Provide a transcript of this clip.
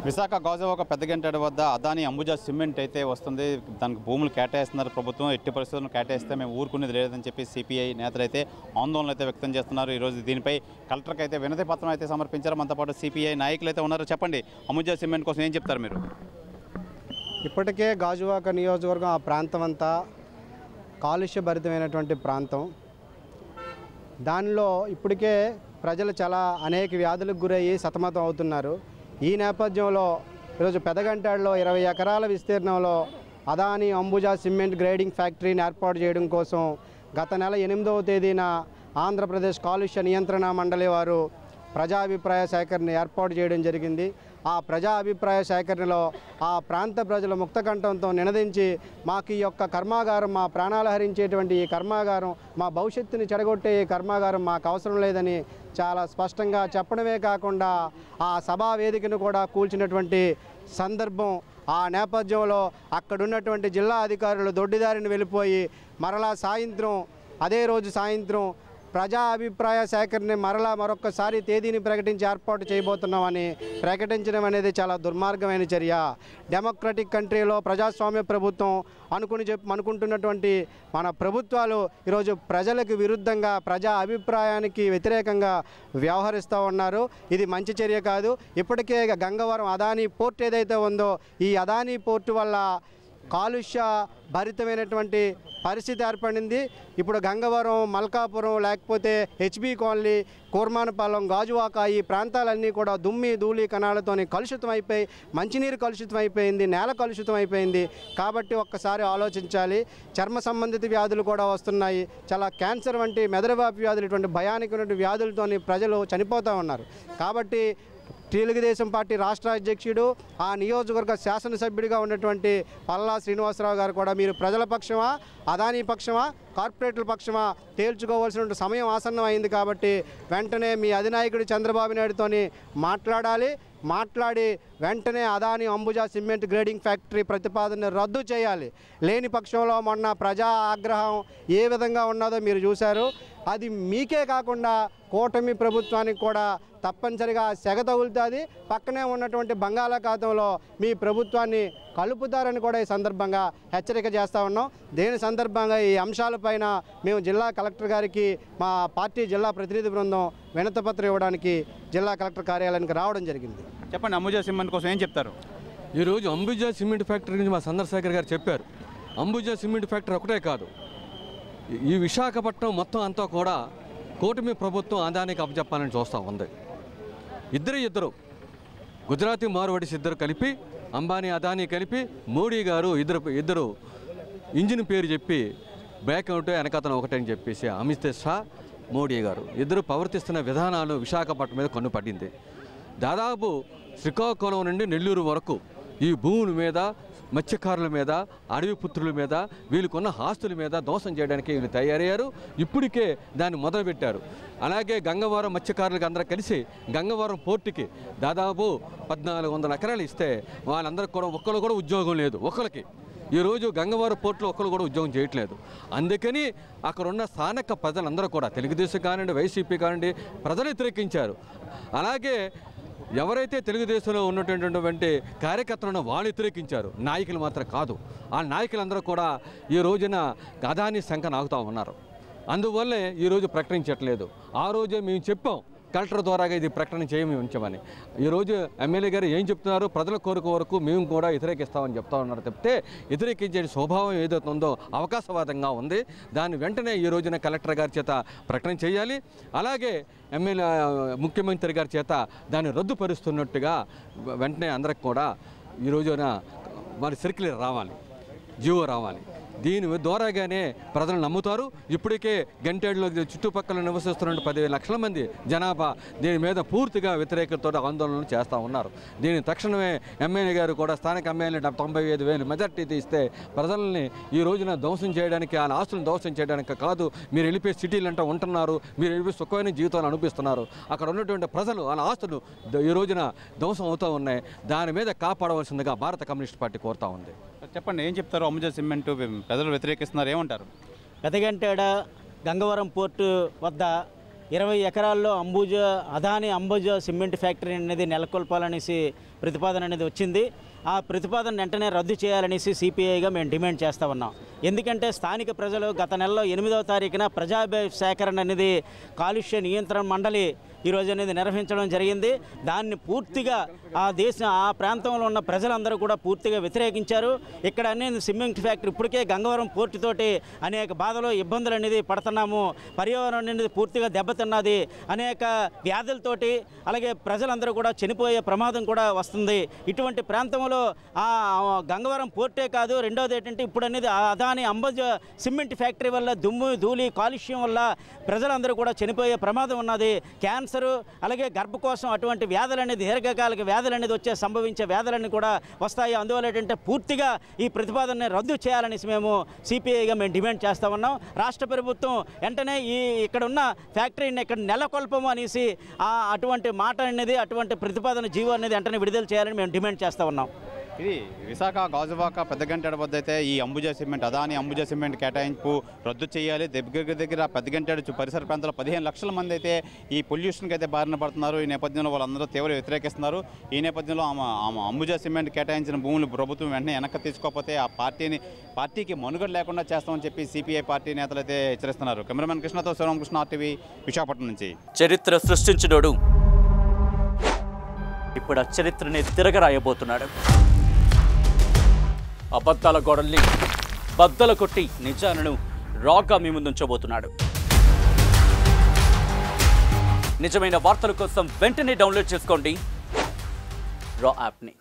విశాఖ గాజువాక పెద్దగంటేడ వద్ద అదానీ అంబుజా సిమెంట్ అయితే వస్తుంది. దానికి భూములు కేటాయిస్తున్నారు ప్రభుత్వం. ఎట్టి పరిస్థితులను కేటాయిస్తే మేము ఊరుకునేది లేదని చెప్పి సిపిఐ నేతలు అయితే ఆందోళన అయితే వ్యక్తం చేస్తున్నారు. ఈరోజు దీనిపై కలెక్టర్కి అయితే వినతి పత్రం అయితే సమర్పించారు. మనతో పాటు సిపిఐ నాయకులు అయితే ఉన్నారు. చెప్పండి, అంబుజా సిమెంట్ కోసం ఏం చెప్తారు మీరు? ఇప్పటికే గాజువాక నియోజకవర్గం ఆ ప్రాంతం అంతా కాలుష్యభరితమైనటువంటి ప్రాంతం. దానిలో ఇప్పటికే ప్రజలు చాలా అనేక వ్యాధులకు గురయ్యి సతమతం అవుతున్నారు. ఈ నేపథ్యంలో ఈరోజు పెదగంటాడులో 20 ఎకరాల విస్తీర్ణంలో అదానీ అంబుజా సిమెంట్ గ్రేడింగ్ ఫ్యాక్టరీని ఏర్పాటు చేయడం కోసం గత నెల 8వ తేదీన ఆంధ్రప్రదేశ్ కాలుష్య నియంత్రణ మండలి వారు ప్రజాభిప్రాయ సేకరణ ఏర్పాటు చేయడం జరిగింది. ఆ ప్రజా అభిప్రాయ సేకరణలో ఆ ప్రాంత ప్రజలు ముక్తకంఠంతో నినదించి మాకు ఈ యొక్క కర్మాగారం, మా ప్రాణాలు హరించేటువంటి ఈ కర్మాగారం, మా భవిష్యత్తుని చెడగొట్టే ఈ కర్మాగారం మాకు అవసరం లేదని చాలా స్పష్టంగా చెప్పడమే కాకుండా ఆ సభా వేదికను కూడా కూల్చినటువంటి సందర్భం. ఆ నేపథ్యంలో అక్కడున్నటువంటి జిల్లా అధికారులు దొడ్డిదారిని వెళ్ళిపోయి మరలా అదే రోజు సాయంత్రం ప్రజా అభిప్రాయ సేకరణ మరొక్కసారి తేదీని ప్రకటించి ఏర్పాటు చేయబోతున్నామని ప్రకటించడం అనేది చాలా దుర్మార్గమైన చర్య. డెమోక్రటిక్ కంట్రీలో ప్రజాస్వామ్య ప్రభుత్వం అనుకుంటున్నటువంటి మన ప్రభుత్వాలు ఈరోజు ప్రజలకు విరుద్ధంగా, ప్రజా అభిప్రాయానికి వ్యతిరేకంగా వ్యవహరిస్తూ ఉన్నారు. ఇది మంచి చర్య కాదు. ఇప్పటికే గంగవరం అదానీ పోర్ట్ ఏదైతే ఉందో, ఈ అదానీ పోర్టు వల్ల కాలుష్య భరితమైనటువంటి పరిస్థితి ఏర్పడింది. ఇప్పుడు గంగవరం, మల్కాపురం, లేకపోతే హెచ్బి కాలనీ, కూర్మానపాలెం, గాజువాక ఈ ప్రాంతాలన్నీ కూడా దుమ్మి ధూళి కణాలతో కలుషితం అయిపోయి, మంచినీరు కలుషితం అయిపోయింది, నేల కలుషితం అయిపోయింది. కాబట్టి ఒక్కసారి ఆలోచించాలి. చర్మ సంబంధిత వ్యాధులు కూడా వస్తున్నాయి. చాలా క్యాన్సర్ వంటి మెదడువాపు వ్యాధులు, ఇటువంటి భయానకమైన వ్యాధులతో ప్రజలు చనిపోతూ ఉన్నారు. కాబట్టి తెలుగుదేశం పార్టీ రాష్ట్ర అధ్యక్షుడు, ఆ నియోజకవర్గ శాసనసభ్యుడిగా ఉన్నటువంటి పల్లా శ్రీనివాసరావు గారు కూడా మీరు ప్రజల పక్షమా, అదానీ పక్షమా, కార్పొరేట్ల పక్షమా తేల్చుకోవాల్సిన సమయం ఆసన్నం అయింది. కాబట్టి వెంటనే మీ అధినాయకుడు చంద్రబాబు నాయుడుతోని మాట్లాడి వెంటనే Adani Ambuja cement grading factory ప్రతిపాదన రద్దు చేయాలి. లేని పక్షంలో మొన్న ప్రజా ఆగ్రహం ఏ విధంగా ఉన్నదో మీరు చూశారు. అది మీకే కాకుండా కూటమి ప్రభుత్వానికి కూడా తప్పనిసరిగా సెగ తగులుతుంది. పక్కనే ఉన్నటువంటి బంగాళాఖాతంలో మీ ప్రభుత్వాన్ని కలుపుతారని కూడా ఈ సందర్భంగా హెచ్చరిక చేస్తూ ఉన్నాం. దీని సందర్భంగా ఈ అంశాలపైన మేము జిల్లా కలెక్టర్ గారికి మా పార్టీ జిల్లా ప్రతినిధి బృందం వినతిపత్రం ఇవ్వడానికి జిల్లా కలెక్టర్ కార్యాలయానికి రావడం జరిగింది. చెప్పండి, అంబుజా సిమెంట్ కోసం ఏం చెప్తారు? ఈరోజు అంబుజా సిమెంట్ ఫ్యాక్టరీ గురించి మా చంద్రశేఖర్ గారు చెప్పారు. అంబుజా సిమెంట్ ఫ్యాక్టరీ ఒకటే కాదు, ఈ విశాఖపట్నం మొత్తం అంతా కూడా కూటమి ప్రభుత్వం అదానికి అప్పచెప్పాలని చూస్తూ ఉంది. ఇద్దరు గుజరాతీ మార్వాడీస్ ఇద్దరు కలిపి, అంబానీ అదానీ కలిపి, మోడీ గారు ఇద్దరు ఇంజిన్ పేరు చెప్పి బ్యాక్ అవుట్ వెనకతను ఒకటని చెప్పేసి అమిత్ షా, మోడీ గారు ఇద్దరు ప్రవర్తిస్తున్న విధానాలు విశాఖపట్నం మీద కన్ను పడింది. దాదాపు శ్రీకాకుళం నుండి నెల్లూరు వరకు ఈ భూముల మీద, మత్స్యకారుల మీద, అడవి పుత్రుల మీద, వీళ్ళకున్న ఆస్తుల మీద దోషం చేయడానికి వీళ్ళు తయారయ్యారు. ఇప్పటికే దాన్ని మొదలుపెట్టారు. అలాగే గంగవరం మత్స్యకారులకు అందరూ కలిసి గంగవరం పోర్టుకి దాదాపు 1400 ఎకరాలు ఇస్తే వాళ్ళందరికీ కూడా ఒక్కరు కూడా ఉద్యోగం లేదు. ఒక్కరికి ఈరోజు గంగవరం పోర్టులో ఒక్కరు కూడా ఉద్యోగం చేయట్లేదు. అందుకని అక్కడున్న స్థానిక ప్రజలందరూ కూడా తెలుగుదేశం కానివ్వండి, వైసీపీ కానివ్వండి, ప్రజలు వ్యతిరేకించారు. అలాగే ఎవరైతే తెలుగుదేశంలో ఉన్నటువంటి కార్యకర్తలను వాళ్ళు వ్యతిరేకించారు, నాయకులు మాత్రం కాదు. ఆ నాయకులందరూ కూడా ఈ రోజున అదానీ శంఖ నాగుతూ ఉన్నారు. అందువల్లే ఈరోజు ప్రకటించట్లేదు. ఆ రోజే మేము చెప్పాం కలెక్టర్ ద్వారాగా ఇది ప్రకటన చేయమి ఉంచమని. ఈరోజు ఎమ్మెల్యే గారు ఏం చెప్తున్నారు, ప్రజల కోరిక వరకు మేము కూడా వ్యతిరేకిస్తామని చెప్తా ఉన్నారు తప్పితే వ్యతిరేకించే స్వభావం ఏదైతే ఉందో అవకాశవాదంగా ఉంది. దాన్ని వెంటనే ఈ రోజున కలెక్టర్ గారి చేత ప్రకటన చేయాలి. అలాగే ముఖ్యమంత్రి గారి చేత దాన్ని రద్దుపరుస్తున్నట్టుగా వెంటనే అందరికి కూడా ఈ రోజున మరి సర్క్యులర్ రావాలి, జీవో రావాలి. దీని ద్వారాగానే ప్రజలు నమ్ముతారు. ఇప్పటికే గంటేడులో చుట్టుపక్కల నివసిస్తున్న 10 లక్షల మంది జనాభా దీని మీద పూర్తిగా వ్యతిరేకతతో ఆందోళనలు చేస్తూ ఉన్నారు. దీని తక్షణమే ఎమ్మెల్యే గారు కూడా స్థానిక ఎమ్మెల్యే 95,000 మెజార్టీ తీస్తే ప్రజల్ని ఈ రోజున ధ్వంసం చేయడానికి, ఆ ఆస్తులను ధ్వంసం చేయడానికి కాదు. మీరు వెళ్ళిపోయి సిటీలంటే ఉంటున్నారు, మీరు వెళ్ళిపోయి సుఖమైన జీవితాలు అనిపిస్తున్నారు. అక్కడ ఉన్నటువంటి ప్రజలు వాళ్ళ ఆస్తులు ఈ రోజున ధ్వంసం అవుతూ ఉన్నాయి. దాని మీద కాపాడవలసిందిగా భారత కమ్యూనిస్ట్ పార్టీ కోరుతూ ఉంది. చెప్పండి, ఏం చెప్తారు? అంబుజా సిమెంట్ ప్రజలు వ్యతిరేకిస్తున్నారు, ఏమంటారు? పెదగంటేడ గంగవరం పోర్టు వద్ద 20 ఎకరాల్లో అదాని అంబుజా సిమెంట్ ఫ్యాక్టరీ అనేది నెలకొల్పాలనేసి ప్రతిపాదన అనేది వచ్చింది. ఆ ప్రతిపాదన వెంటనే రద్దు చేయాలనేసి సిపిఐగా మేము డిమాండ్ చేస్తూ ఉన్నాం. ఎందుకంటే స్థానిక ప్రజలు గత నెలలో 8వ తారీఖున ప్రజాభిప్రాయ సేకరణ అనేది కాలుష్య నియంత్రణ మండలి ఈరోజు అనేది నిర్వహించడం జరిగింది. దాన్ని పూర్తిగా ఆ ప్రాంతంలో ఉన్న ప్రజలందరూ కూడా పూర్తిగా వ్యతిరేకించారు. ఇక్కడ అనేది సిమెంట్ ఫ్యాక్టరీ ఇప్పటికే గంగవరం పోర్టుతోటి అనేక బాధలు ఇబ్బందులు అనేది పడుతున్నాము. పర్యావరణం అనేది పూర్తిగా దెబ్బతిన్నది. అనేక వ్యాధులతోటి అలాగే ప్రజలందరూ కూడా చనిపోయే ప్రమాదం కూడా వస్తుంది. ఇటువంటి ప్రాంతంలో ఆ గంగవరం పోర్టే కాదు, రెండోది ఏంటంటే ఇప్పుడు అనేది అదాని అంబుజా సిమెంట్ ఫ్యాక్టరీ వల్ల దుమ్ము ధూళి కాలుష్యం వల్ల ప్రజలందరూ కూడా చనిపోయే ప్రమాదం ఉన్నది. క్యాన్సరు అలాగే గర్భకోశం అటువంటి వ్యాధులు అనేది దీర్ఘకాలిక వ్యాధులు అనేది సంభవించే వ్యాధులన్నీ కూడా వస్తాయి. అందువల్ల ఏంటంటే పూర్తిగా ఈ ప్రతిపాదనని రద్దు చేయాలనేసి మేము సిపిఐగా మేము డిమాండ్ చేస్తూ ఉన్నాం. రాష్ట్ర ప్రభుత్వం వెంటనే ఇక్కడ ఉన్న ఫ్యాక్టరీని ఇక్కడ నెలకొల్పము అనేసి అటువంటి మాట అనేది అటువంటి ప్రతిపాదన జీవో అనేది వెంటనే విడుదల చేయాలని మేము డిమాండ్ చేస్తూ ఉన్నాం. ఇది విశాఖ గాజువాక పెద్దగంటేడు వద్ద అయితే ఈ అంబుజా సిమెంట్ అదాని అంబుజా సిమెంట్ కేటాయింపు రద్దు చేయాలి. దగ్గర పెద్దగంటేడు పరిసర ప్రాంతాల్లో 15 లక్షల మంది అయితే ఈ పొల్యూషన్కి అయితే బారిన పడుతున్నారు. ఈ నేపథ్యంలో వాళ్ళందరూ తీవ్ర వ్యతిరేకిస్తున్నారు. ఈ నేపథ్యంలో అంబుజా సిమెంట్ కేటాయించిన భూములు ప్రభుత్వం వెంటనే వెనక్కి తీసుకోకపోతే ఆ పార్టీకి మనుగడ లేకుండా చేస్తామని చెప్పి సిపిఐ పార్టీ నేతలు అయితే హెచ్చరిస్తున్నారు. కెమెరామెన్ కృష్ణతో శివరామకృష్ణ, RTV విశాఖపట్నం నుంచి. చరిత్ర సృష్టించినోడు ఇప్పుడు ఆ చరిత్రని తిరగరాయబోతున్నాడు. అబద్ధాల గోడల్ని బద్దలు కొట్టి నిజాలను రాగా మీ ముందుంచబోతున్నాడు. నిజమైన వార్తల కోసం వెంటనే డౌన్లోడ్ చేసుకోండి రా యాప్ని.